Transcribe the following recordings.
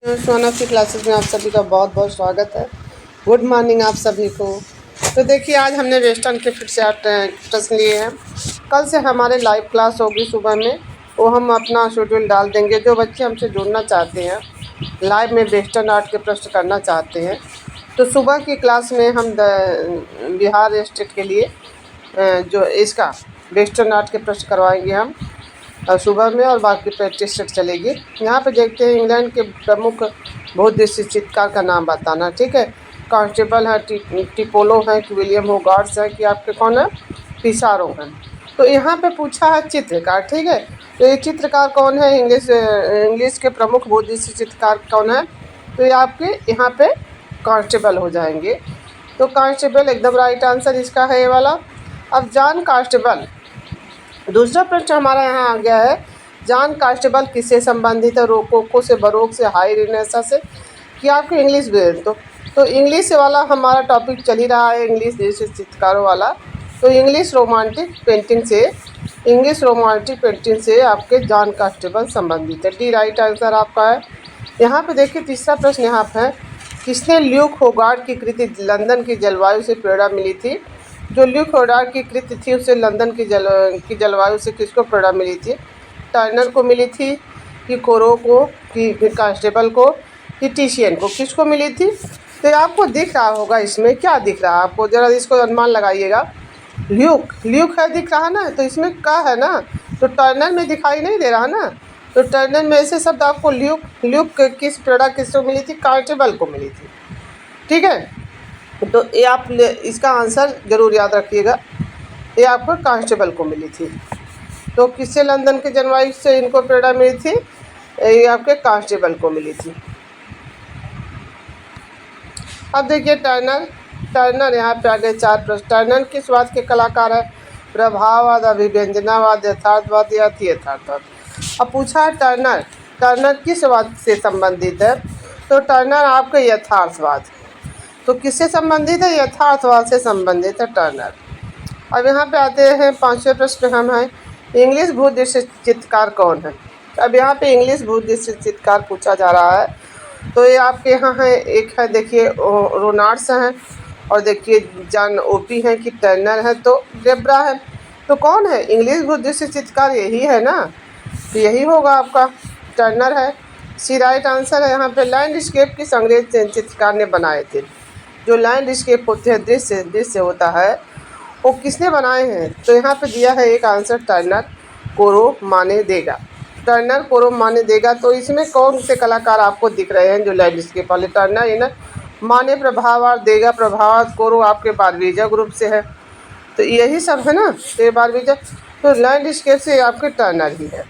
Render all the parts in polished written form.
सोना की क्लासेस में आप सभी का बहुत बहुत स्वागत है। गुड मॉर्निंग आप सभी को। तो देखिए आज हमने वेस्टर्न के फिर से प्रश्न लिए हैं। कल से हमारे लाइव क्लास होगी सुबह में, वो हम अपना शेड्यूल डाल देंगे। जो बच्चे हमसे जुड़ना चाहते हैं, लाइव में वेस्टर्न आर्ट के प्रश्न करना चाहते हैं, तो सुबह की क्लास में हम बिहार स्टेट के लिए जो इसका वेस्टर्न आर्ट के प्रश्न करवाएंगे हम सुबह में, और बाकी प्रैक्टिस सेट चलेगी। यहाँ पे देखते हैं इंग्लैंड के प्रमुख बहुउद्देशीय चित्रकार का नाम बताना। ठीक है, कांस्टेबल है, टिपोलो है, कि विलियम होगार्ट्स है, कि आपके कौन है, पिसारो हैं। तो यहाँ पे पूछा है चित्रकार। ठीक है, तो ये चित्रकार कौन है, इंग्लिश के प्रमुख बहुउद्देशीय चित्रकार कौन है, तो ये आपके यहाँ पे कांस्टेबल हो जाएंगे। तो कांस्टेबल एकदम राइट आंसर इसका है ये वाला। अब जॉन कांस्टेबल, दूसरा प्रश्न हमारा यहाँ आ गया है, जॉन कांस्टेबल किससे संबंधित है, रोकोको से, बरोक से, हाई रेनेसां से, कि आपके इंग्लिश तो इंग्लिश वाला हमारा टॉपिक चल ही रहा है, इंग्लिश जैसे चित्रकारों वाला। तो इंग्लिश रोमांटिक पेंटिंग से आपके जॉन कांस्टेबल संबंधित है। डी राइट आंसर आपका है। यहाँ पे देखिए तीसरा प्रश्न यहाँ पे है, किसने ल्यूक होगार्ट की कृति लंदन की जलवायु से प्रेरणा मिली थी। जो ल्यूक होगार्ट की कृति थी उससे लंदन की जलवायु से किसको प्रेरणा मिली थी, टर्नर को मिली थी, कि कोरो को, कि कांस्टेबल को, कि टिशियन को, किसको मिली थी। तो ये आपको दिख रहा होगा, इसमें क्या दिख रहा है आपको, ज़रा इसको अनुमान लगाइएगा। ल्यूक है, दिख रहा ना, तो इसमें का है ना, तो टर्नर में दिखाई नहीं दे रहा ना, तो टर्नर में ऐसे शब्द आपको ल्यूक किस प्रेरणा किसको मिली थी, कांस्टेबल को मिली थी। ठीक है, तो ये आप इसका आंसर ज़रूर याद रखिएगा, ये आपको कांस्टेबल को मिली थी। तो किससे लंदन के जलवायु से इनको प्रेरणा मिली थी, ये आपके कांस्टेबल को मिली थी। अब देखिए टर्नर यहाँ पे आगे चार प्रश्न। टर्नर किस बात के कलाकार है, प्रभाववाद, अभिव्यंजनावाद, यथार्थवाद या अति यथार्थवाद। अब पूछा है टर्नर किस बात से संबंधित है, तो टर्नर आपके यथार्थवाद। तो किससे संबंधित है, यथार्थवाद से संबंधित है टर्नर। अब यहाँ पे आते हैं पांचवें प्रश्न हम हैं, इंग्लिश बहुउद्देशीय चित्रकार कौन है। अब यहाँ पे इंग्लिश बहुउद्देशीय चित्रकार पूछा जा रहा है। तो ये आपके यहाँ है, एक है देखिए रोनाल्ड्स हैं, और देखिए जॉन ओपी हैं, कि टर्नर है, तो डेब्रा है। तो कौन है इंग्लिश बहुउद्देशीय चित्रकार, यही है ना, तो यही होगा आपका, टर्नर है। सी राइट आंसर है। यहाँ पे लैंडस्केप किस अंग्रेज चित्रकार ने बनाए थे। जो लैंडस्केप होते हैं, दृश्य होता है, वो किसने बनाए हैं, तो यहाँ पे दिया है एक आंसर, टर्नर कोरो माने देगा। टर्नर कोरो माने देगा। तो इसमें कौन से कलाकार आपको दिख रहे हैं जो लैंडस्केप वाले, टर्नर है ना, माने प्रभाववाद, देगा प्रभाववाद, कोरो आपके बारबीजा ग्रुप से है, तो यही सब है ना, तो ये बारबीजा, तो लैंडस्केप से आपके टर्नर ही है।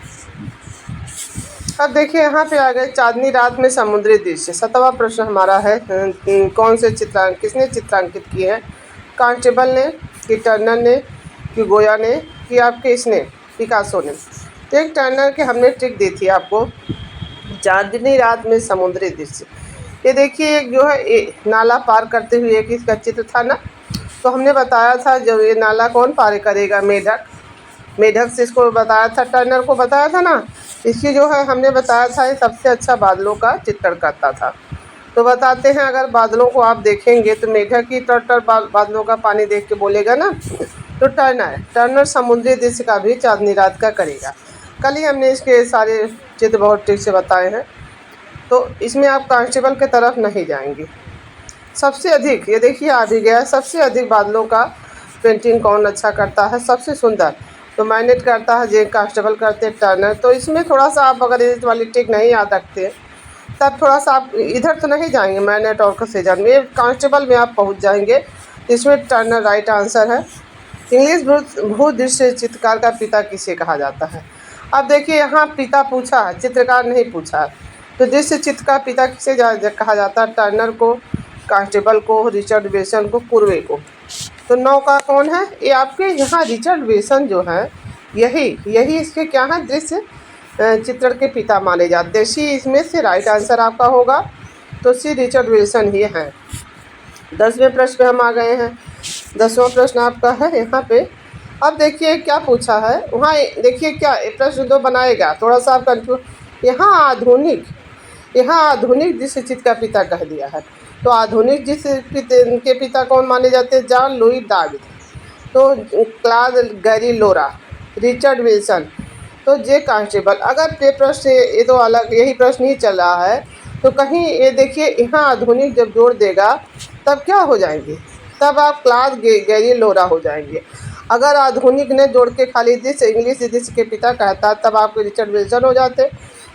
अब देखिए यहाँ पे आ गए चांदनी रात में समुद्री दृश्य। 7वां प्रश्न हमारा है, कौन से किसने चित्रांकित किए हैं, कांस्टेबल ने, कि टर्नर ने, कि गोया ने, कि आपके इसने पिकासो ने। तो एक टर्नर के हमने ट्रिक दी थी आपको, चांदनी रात में समुद्री दृश्य। ये देखिए एक जो है नाला पार करते हुए एक इसका चित्र था ना, तो हमने बताया था जब ये नाला कौन पार करेगा, मेढक से इसको बताया था, टर्नर को बताया था ना। इसकी जो है हमने बताया था ये सबसे अच्छा बादलों का चित्रण करता था। तो बताते हैं, अगर बादलों को आप देखेंगे तो मेढक ही तर बादलों का पानी देख के बोलेगा ना, तो टर्नर समुद्री दृश्य का भी चांदनी रात का करेगा। कल ही हमने इसके सारे चित्र बहुत ठीक से बताए हैं। तो इसमें आप कांस्टेबल के तरफ नहीं जाएंगे। सबसे अधिक, ये देखिए आ भी गया, सबसे अधिक बादलों का पेंटिंग कौन अच्छा करता है, सबसे सुंदर, तो मैनेट करता है, जे कांस्टेबल करते हैं टर्नर। तो इसमें थोड़ा सा आप अगर इस वाली ट्रिक नहीं याद रखते तब थोड़ा सा आप इधर तो नहीं जाएंगे, मैनेट और कसेजन में, कांस्टेबल में आप पहुंच जाएंगे। इसमें टर्नर राइट आंसर है। इंग्लिश भूदृश्य चित्रकार का पिता किसे कहा जाता है। अब देखिए यहाँ पिता पूछा है, चित्रकार नहीं पूछा। तो दृश्य चित्र का पिता किसे कहा जाता है, टर्नर को, कांस्टेबल को, रिचर्ड बेसन को, कुर्वे को। तो 9 का कौन है, ये आपके यहाँ रिचर्ड बेसन जो है, यही इसके क्या है, दृश्य चित्रण के पिता माने जाते हैं। सी इसमें से राइट आंसर आपका होगा, तो सी रिचर्ड विल्सन ही है। 10वें प्रश्न पे हम आ गए हैं। 10वां प्रश्न आपका है यहाँ पे। अब देखिए क्या पूछा है, वहाँ देखिए क्या प्रश्न 2 बनाएगा, थोड़ा सा आप कन्फ्यूज। यहाँ यहाँ आधुनिक दृश्यचित्र का पिता कह दिया है। तो आधुनिक दृश्य के पिता कौन माने जाते हैं? जॉन लुई डार्विन, तो क्लॉड गैरी लोरा, रिचर्ड विल्सन, तो जे कांस्टेबल। अगर ये प्रश्न, ये तो अलग यही प्रश्न ही चल रहा है, तो कहीं ये देखिए यहाँ आधुनिक जब जोड़ देगा तब क्या हो जाएंगे? तब आप क्लॉड गैरी लोरा हो जाएंगे। अगर आधुनिक ने जोड़ के खाली दिस इंग्लिश दिस के पिता कहता तब आपके रिचर्ड विल्सन हो जाते।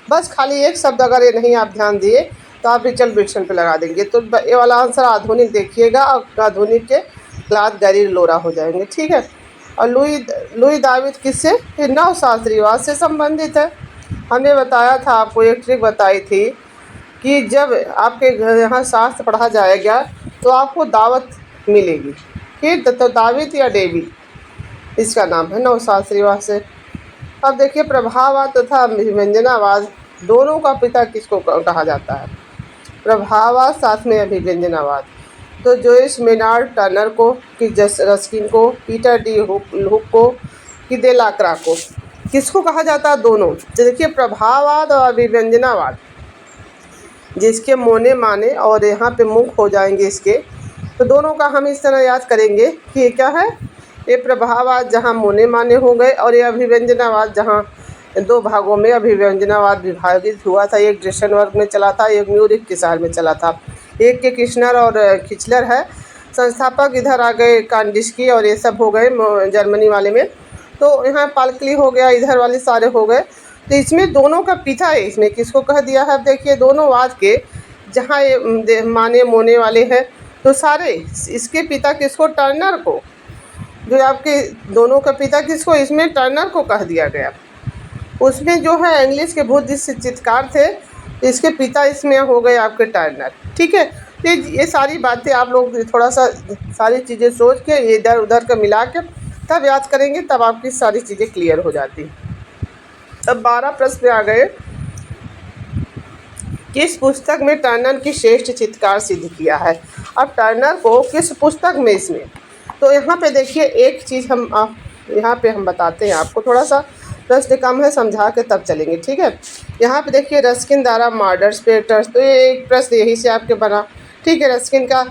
बस खाली एक शब्द अगर ये नहीं आप ध्यान दिए तो आप रिचर्ड विल्सन पे लगा देंगे। तो ये वाला आंसर आधुनिक देखिएगा और आधुनिक के क्लॉड गैरी लोरा हो जाएंगे। ठीक है। और लुई दाविद किससे? नवशास्त्रीवाद से संबंधित है। हमने बताया था आपको, एक ट्रिक बताई थी कि जब आपके घर यहाँ शास्त्र पढ़ा जाएगा तो आपको दावत मिलेगी। ठीक, तो दाविद या डेविड इसका नाम है, नवशास्त्रीवाद से। अब देखिए प्रभाववाद तथा अभिव्यंजनावाद दोनों का पिता किसको कहा जाता है? प्रभाववाद साथ में अभिव्यंजनावाद। तो जोइस मेनार्ड टर्नर को, कि रस्किन को, पीटर डी हुक को, कि देलाक्रा को, किसको कहा जाता है? दोनों। तो देखिए प्रभाववाद और अभिव्यंजनावाद, जिसके मोने माने और यहाँ पे मुख हो जाएंगे इसके, तो दोनों का हम इस तरह याद करेंगे कि ये क्या है? ये प्रभाववाद जहाँ मोने माने हो गए और ये अभिव्यंजनावाद जहाँ दो भागों में अभिव्यंजनावाद विभाजित हुआ था। एक ड्रेसनबर्ग में चला था, एक म्यूरिख के शहर में चला था। एक के किश्नर और खिचलर है संस्थापक, इधर आ गए कांडिस्की और ये सब हो गए जर्मनी वाले में। तो यहाँ पालकली हो गया, इधर वाले सारे हो गए। तो इसमें दोनों का पिता है, इसमें किसको कह दिया है? अब देखिए दोनों वाद के जहाँ ये माने मोने वाले हैं तो सारे इसके पिता किसको? टर्नर को। जो आपके दोनों का पिता किसको? इसमें टर्नर को कह दिया गया। उसमें जो है इंग्लिश के बहुत चित्रकार थे, इसके पिता इसमें हो गए आपके टर्नर। ठीक है। तो ये सारी बातें आप लोग थोड़ा सा सारी चीज़ें सोच के इधर उधर का मिला के तब याद करेंगे, तब आपकी सारी चीज़ें क्लियर हो जाती। अब 12 प्रश्न आ गए। किस पुस्तक में टर्नर की श्रेष्ठ चित्रकार सिद्ध किया है? अब टर्नर को किस पुस्तक में इसमें? तो यहाँ पे देखिए एक चीज़ हम यहाँ पे हम बताते हैं आपको, थोड़ा सा प्रश्न कम है, समझा के तब चलेंगे। ठीक है। यहाँ पे देखिए रस्किन द्वारा मॉडर्न स्पेक्टर्स, तो ये एक प्रश्न यही से आपके बना। ठीक है। रस्किन का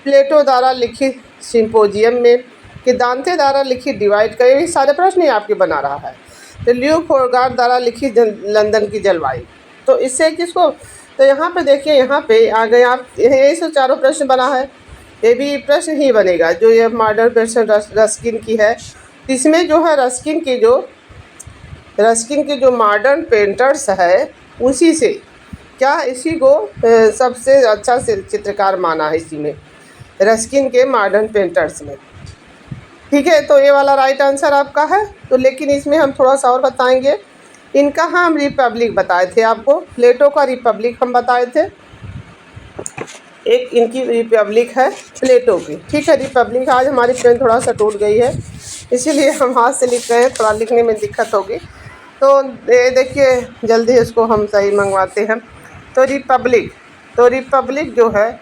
प्लेटो द्वारा लिखित सिम्पोजियम में, कि दांते द्वारा लिखित डिवाइड का, ये सारे प्रश्न ही आपके बना रहा है। तो ल्यू फोरगार्ड द्वारा लिखित लंदन की जलवायु, तो इससे किसको? तो यहाँ पे देखिए यहाँ पे आ गए आप, यही से चारों प्रश्न बना है, ये भी प्रश्न ही बनेगा। जो ये मॉडर्न प्रश्न रस्किन की है, इसमें जो है रस्किन के जो मॉडर्न पेंटर्स है उसी से क्या इसी को सबसे अच्छा से चित्रकार माना है, इसी में रस्किन के मॉडर्न पेंटर्स में। ठीक है। तो ये वाला राइट आंसर आपका है। तो लेकिन इसमें हम थोड़ा सा और बताएंगे। इनका हम रिपब्लिक बताए थे आपको, प्लेटो का रिपब्लिक हम बताए थे, एक इनकी रिपब्लिक है प्लेटो की। ठीक है। रिपब्लिक, आज हमारी पेन थोड़ा सा टूट गई है इसीलिए हम हाथ से लिख रहे हैं, थोड़ा लिखने में दिक्कत होगी। तो ये देखिए जल्दी इसको हम सही मंगवाते हैं। तो रिपब्लिक जो है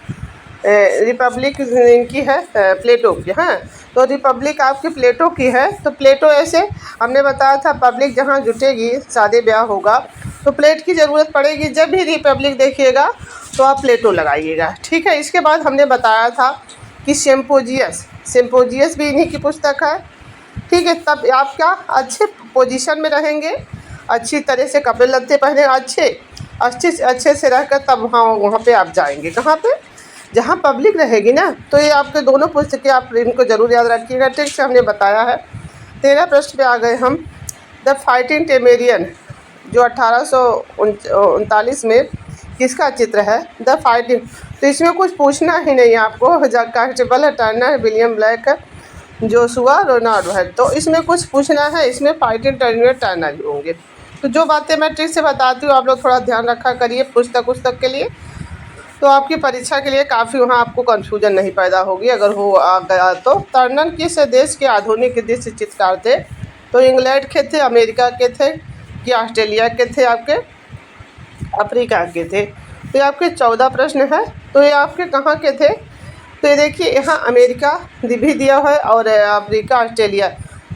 रिपब्लिक इनकी है प्लेटो की। हाँ, तो रिपब्लिक आपकी प्लेटो की है। तो प्लेटो ऐसे हमने बताया था, पब्लिक जहाँ जुटेगी शादी ब्याह होगा तो प्लेट की ज़रूरत पड़ेगी। जब भी रिपब्लिक देखिएगा तो आप प्लेटो लगाइएगा। ठीक है। इसके बाद हमने बताया था कि सिम्पोजियस भी इन्हीं की पुस्तक है। ठीक है। तब आप क्या अच्छे पोजीशन में रहेंगे, अच्छी तरह से कपड़े लत्ते पहने, अच्छे से रहकर तब वहाँ पे आप जाएंगे। कहाँ पे? जहाँ पब्लिक रहेगी ना। तो ये आपके दोनों पुस्तकें आप इनको ज़रूर याद रखिएगा। ठीक से हमने बताया है। 13 प्रश्न पे आ गए हम। द फाइटिंग टेमेरियन जो 1839 में किसका चित्र है? The fighting. तो इसमें कुछ पूछना ही नहीं आपको, कांस्टेबल है, टर्नर है, विलियम ब्लैक है, जोशुआ रोनाल्डो है। तो इसमें कुछ पूछना है, इसमें फाइटिंग टर्नर ही होंगे। तो जो बातें मैं ठीक से बताती हूँ आप लोग थोड़ा ध्यान रखा करिए पुस्तक के लिए, तो आपकी परीक्षा के लिए काफ़ी वहाँ आपको कन्फ्यूजन नहीं पैदा होगी अगर हो आ गया तो। टर्नर किस देश के आधुनिक दृश्य चित्रकार थे? तो इंग्लैंड के थे, अमेरिका के थे, कि ऑस्ट्रेलिया के थे, आपके अफ्रीका के थे। तो ये आपके 14 प्रश्न है। तो ये आपके कहाँ के थे? तो ये देखिए यहाँ अमेरिका भी दिया है और अफ्रीका, ऑस्ट्रेलिया,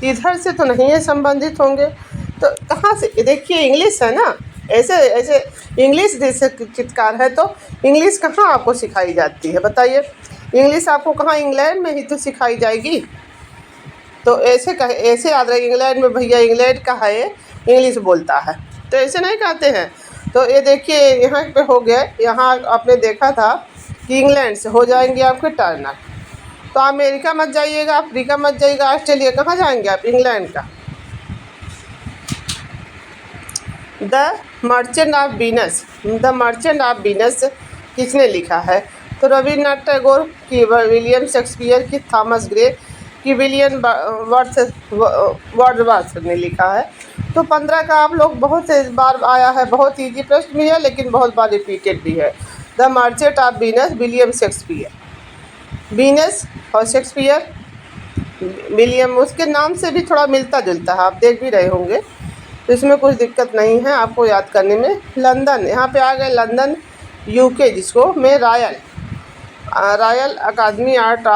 इधर से तो नहीं है, संबंधित होंगे। तो कहाँ से? देखिए इंग्लिश है ना, ऐसे ऐसे इंग्लिश जैसे चित्रकार है, तो इंग्लिश कहाँ आपको सिखाई जाती है बताइए? इंग्लिश आपको कहाँ, इंग्लैंड में ही तो सिखाई जाएगी। तो ऐसे कहे, ऐसे याद रहे, इंग्लैंड में भैया इंग्लैंड का है इंग्लिश बोलता है, तो ऐसे नहीं कहते हैं। तो ये देखिए यहाँ पे हो गया, यहाँ आपने देखा था कि इंग्लैंड से हो जाएंगे आपके टर्नर। तो अमेरिका मत जाइएगा, अफ्रीका मत जाइएगा, ऑस्ट्रेलिया, कहाँ जाएंगे आप? इंग्लैंड का। The merchant of Venus, the merchant of Venus किसने लिखा है? तो रविन्द्रनाथ टैगोर की, विलियम शेक्सपियर की, थॉमस ग्रे की, विलियम वर्ड्सवर्थ ने लिखा है। तो 15 का आप लोग बहुत बार आया है, बहुत ईजी प्रश्न भी है लेकिन बहुत बार रिपीटेड भी है। The merchant of Venus, William Shakespeare. Venus और शेक्सपियर, विलियम, उसके नाम से भी थोड़ा मिलता जुलता है, आप देख भी रहे होंगे, तो इसमें कुछ दिक्कत नहीं है आपको याद करने में। लंदन, यहाँ पे आ गए लंदन यूके, जिसको में रॉयल अकादमी आर्ट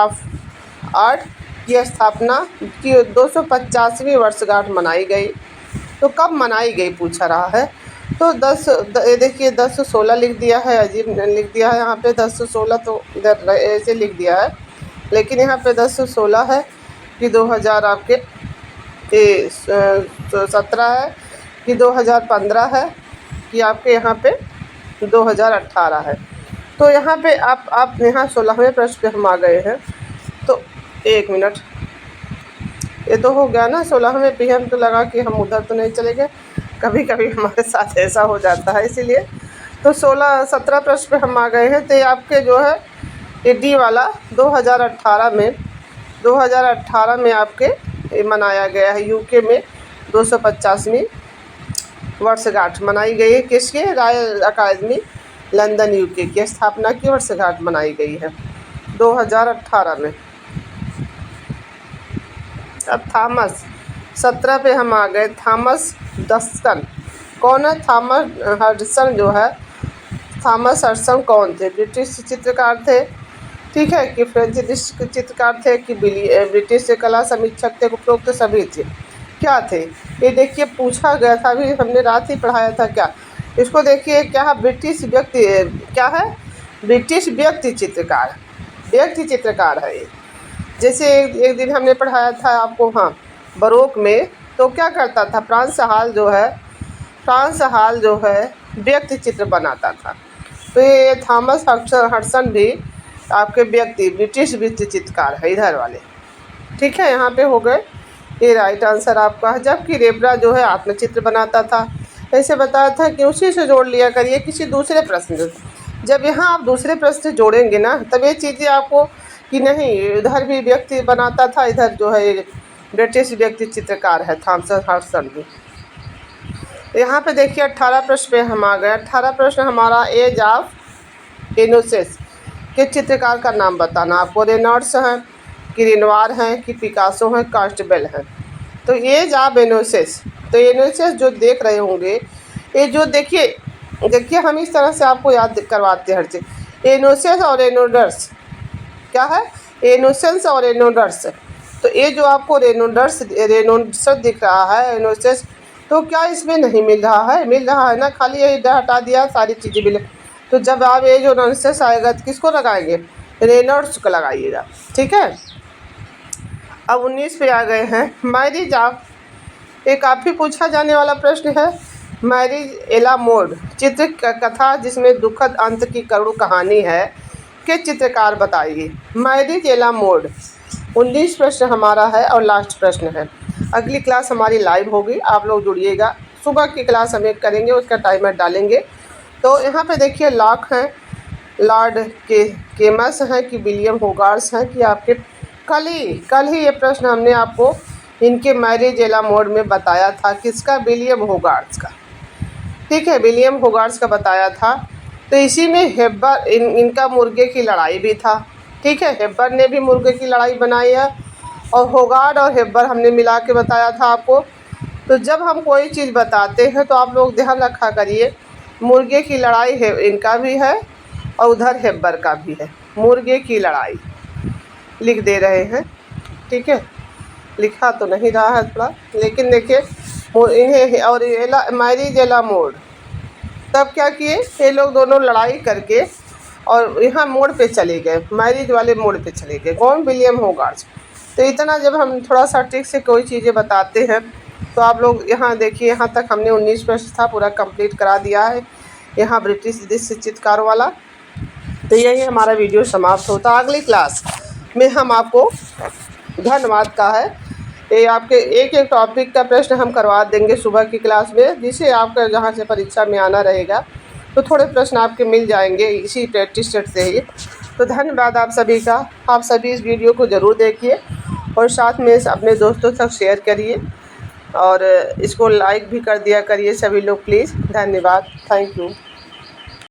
की स्थापना की 250वीं वर्षगांठ मनाई गई। तो कब मनाई गई पूछा रहा है। तो ये देखिए 1016 लिख दिया है, अजीब लिख दिया है यहाँ पे 1016, तो इधर ऐसे लिख दिया है, लेकिन यहाँ पे 1016 है कि 2000 आपके 17 है कि 2015 है कि आपके यहाँ पे 2018 है। तो यहाँ पे आप यहाँ 16वें प्रश्न पे हम आ गए हैं। तो एक मिनट, ये तो हो गया ना 16वें पे, हम तो लगा कि हम उधर तो नहीं चले गए, कभी कभी हमारे साथ ऐसा हो जाता है, इसीलिए। तो 17 प्रश्न पे हम आ गए हैं। तो ये आपके जो है ये डी वाला 2018 में आपके ये मनाया गया है, यूके में 250वीं वर्षगांठ मनाई गई है। किसके? रॉयल अकादमी लंदन यूके की स्थापना की वर्षगांठ मनाई गई है 2018 में। अब थॉमस 17 पे हम आ गए, थॉमस हडसन। कौन है? थॉमस हडसन जो है, थॉमस हडसन कौन थे? ब्रिटिश चित्रकार थे, ठीक है, कि फ्रेंच चित्रकार थे, कि ब्रिटिश कला समीक्षक थे, उपरोक्त तो सभी थे। क्या थे ये देखिए, पूछा गया था, अभी हमने रात ही पढ़ाया था। क्या इसको देखिए, क्या है? ब्रिटिश व्यक्ति, क्या है? ब्रिटिश व्यक्ति चित्रकार है ये। जैसे एक दिन हमने पढ़ाया था आपको, हाँ, बरोक में, तो क्या करता था? फ्रांस हाल जो है व्यक्ति चित्र बनाता था। तो ये थॉमस हडसन भी आपके ब्रिटिश व्यक्ति चित्रकार है, इधर वाले, ठीक है। यहाँ पे हो गए, ये राइट आंसर आपका है। जबकि रेबरा जो है आत्मचित्र बनाता था। ऐसे बताया था कि उसी से जोड़ लिया करिए किसी दूसरे प्रश्न से। जब यहाँ आप दूसरे प्रश्न से जोड़ेंगे ना, तब ये चीज़ें आपको कि नहीं, उधर भी व्यक्ति बनाता था, इधर जो है ब्रिटिश व्यक्ति चित्रकार है थॉमस हडसन भी। यहाँ पे देखिए 18 प्रश्न पे हम आ गए। 18 प्रश्न हमारा, एज ऑफ इनोसेंस के चित्रकार का नाम बताना आपको। रेनॉल्ड्स हैं कि रेनवार हैं कि पिकासो हैं, कांस्टेबल हैं। तो एज ऑफ इनोसेंस, तो इनोसेंस जो देख रहे होंगे, ये जो देखिए हम इस तरह से आपको याद करवाते हैं हर चीज़। इनोसेंस और रेनोल्ड्स, क्या है? इनोसेंस और रेनोल्ड्स। तो ये जो आपको रेनोल्ड्स दिख रहा है, इनोसेंस, तो क्या इसमें नहीं मिल रहा है? मिल रहा है ना, खाली ये हटा दिया, सारी चीज़ें मिले। तो जब आप ये जो नॉनसेंस आएगा तो किसको लगाएंगे? रेनॉल्ड्स को लगाइएगा, ठीक है। अब 19 पे आ गए हैं, मैरिज ऑफ, एक काफ़ी पूछा जाने वाला प्रश्न है। मैरिज एला मोड चित्र कथा जिसमें दुखद अंत की करुण कहानी है, के चित्रकार बताइए। मैरिज एला मोड 19 प्रश्न हमारा है और लास्ट प्रश्न है। अगली क्लास हमारी लाइव होगी, आप लोग जुड़िएगा। सुबह की क्लास हम एक करेंगे, उसका टाइमर डालेंगे। तो यहाँ पे देखिए लॉक हैं, लॉर्ड केमस हैं कि विलियम होगार्ट्स हैं कि आपके कल ही ये प्रश्न हमने आपको इनके मैरिज एला मोड में बताया था। किसका? विलियम होगार्ट्स का, ठीक है, विलियम होगार्ट्स का बताया था। तो इसी में हेबर, इनका मुर्गे की लड़ाई भी था, ठीक है। हेबर ने भी मुर्गे की लड़ाई बनाई है, और होगार्ट और हेबर हमने मिला के बताया था आपको। तो जब हम कोई चीज़ बताते हैं तो आप लोग ध्यान रखा करिए, मुर्गे की लड़ाई है इनका भी है और उधर हेबर का भी है। मुर्गे की लड़ाई लिख दे रहे हैं, ठीक है, लिखा तो नहीं रहा है थोड़ा, लेकिन देखिए इन्हें, और मैरिज एला मोड तब क्या किए, ये लोग दोनों लड़ाई करके और यहाँ मोड़ पे चले गए, मैरिज वाले मोड़ पे चले गए। कौन? विलियम होगार्थ। तो इतना जब हम थोड़ा सा ट्रिक से कोई चीज़ें बताते हैं तो आप लोग यहाँ देखिए, यहाँ तक हमने 19 प्रश्न था पूरा कंप्लीट करा दिया है, यहाँ ब्रिटिश दृश्य चित्रकार वाला। तो यही हमारा वीडियो समाप्त होता। अगली क्लास में हम आपको धन्यवाद का है, ये आपके एक एक टॉपिक का प्रश्न हम करवा देंगे सुबह की क्लास में, जिसे आपका जहाँ से परीक्षा में आना रहेगा तो थोड़े प्रश्न आपके मिल जाएंगे इसी प्रैक्टिस सेट से ही। तो धन्यवाद आप सभी का। आप सभी इस वीडियो को ज़रूर देखिए और साथ में अपने दोस्तों तक शेयर करिए और इसको लाइक भी कर दिया करिए सभी लोग प्लीज़। धन्यवाद, थैंक यू।